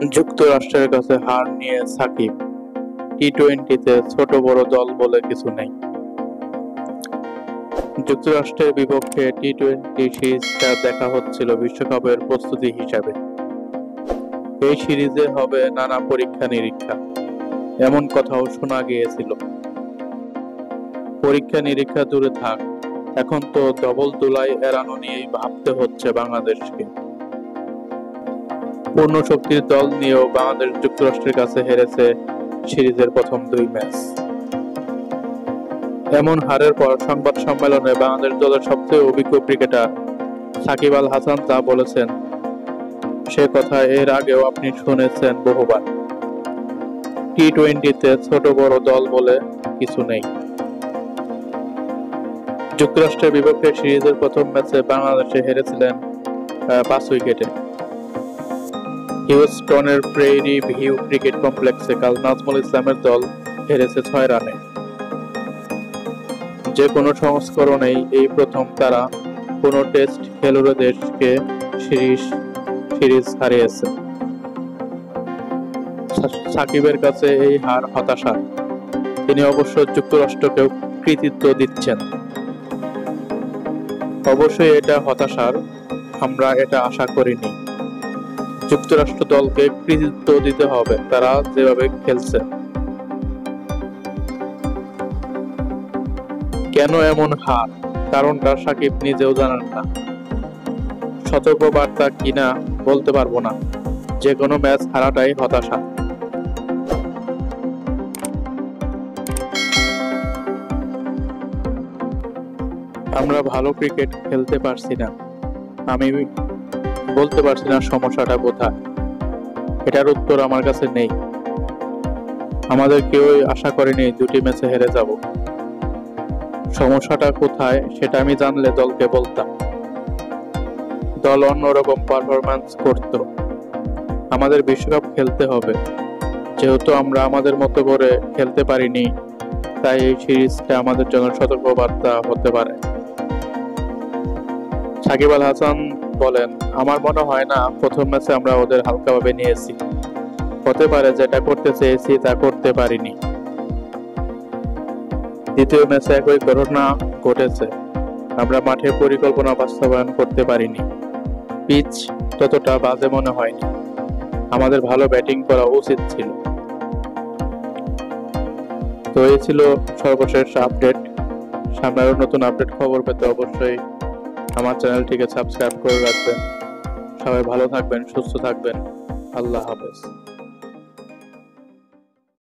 যুক্তরাষ্ট্রের কাছে হার নিয়ে সাকিব, টি-টোয়েন্টিতে ছোট বড় দল বলে কিছু নেই। যুক্তরাষ্ট্রের বিপক্ষে টি-টোয়েন্টি সিরিজটা দেখা হচ্ছিল বিশ্বকাপের প্রস্তুতি হিসাবে। এই সিরিজে হবে নানা পরীক্ষা-নিরীক্ষা, এমন কথাও শোনা গিয়েছিল। পরীক্ষা-নিরীক্ষা দূরে থাক, এখন তো ডবল ধুলাই এড়ানো নিয়েই ভাবতে হচ্ছে বাংলাদেশকে। পূর্ণ শক্তির দল নিয়েও বাংলাদেশ যুক্তরাষ্ট্রের কাছে হেরেছে সিরিজের প্রথম 2 ম্যাচ। এমন হারের পর সংবাদ সম্মেলনে বাংলাদেশ দলের সবচেয়ে অভিজ্ঞ ক্রিকেটার সাকিব আল হাসান যা বলেছেন, সে কথা এর আগেও আপনি শুনেছেন বহুবার। টি-টোয়েন্টিতে ছোট বড় দল বলে কিছু নেই। যুক্তরাষ্ট্রের বিপক্ষে সিরিজের প্রথম ম্যাচে বাংলাদেশে হেরেছিলেন 5 উইকেটে। হিউস্টনের প্রেইরি ভিউ ক্রিকেট কমপ্লেক্সে কাল নাজমুল ইসলামের দল হেরেছে 6 রানে। যে কোনো সংস্করণেই এই প্রথম তারা কোনো টেস্ট খেলুড়ে দেশকে সিরিজ হারিয়েছে। সাকিবের কাছে এই হার হতাশার। তিনি অবশ্য যুক্তরাষ্ট্রকেও কৃতিত্ব দিচ্ছেন। অবশ্যই এটা হতাশার, আমরা এটা আশা করিনি। যুক্তরাষ্ট্র দলকে কৃতিত্ব দিতে হবে, তারা যেভাবে খেলছে। কেন এমন হার, কারণটা সাকিব নিজেও জানেন না। সতর্ক বার্তা কিনা বলতে পারবো না, যে কোনো ম্যাচ হারাটাই হতাশা। আমরা ভালো ক্রিকেট খেলতে পারছি না, আমি বলতে পারছি না সমস্যাটা কোথায়। এটার উত্তর আমার কাছে নেই। আমাদের কেউই আশা করেনি 2টি ম্যাচে হেরে যাব। সমস্যাটা কোথায় সেটা আমি জানলে দলকে বলতাম। দল অন্যরকম পারফরম্যান্স করত। আমাদের বিশ্বকাপ খেলতে হবে, যেহেতু আমরা আমাদের মতো করে খেলতে পারিনি, তাই এই সিরিজটা আমাদের জন্য সতর্কবার্তা হতে পারে। সাকিব আল হাসান বলেন, আমার মনে হয় না প্রথম ম্যাচে আমরা ওদের হালকাভাবে নিয়েছি। হতে পারে যেটা করতে চেয়েছি তা করতে পারিনি। দ্বিতীয় ম্যাচে একই ঘটনা ঘটেছে, আমরা মাঠে পরিকল্পনা বাস্তবায়ন করতে পারিনি। পিচ ততটা বাজে মনে হয়নি, আমাদের ভালো ব্যাটিং করা উচিত ছিল। তো এই ছিল সর্বশেষ আপডেট। সামনে আরো নতুন আপডেট খবর পেতে অবশ্যই আমার চ্যানেলটিকে সাবস্ক্রাইব করে রাখবেন। সবাই ভালো থাকবেন, সুস্থ থাকবেন। আল্লাহ হাফেজ।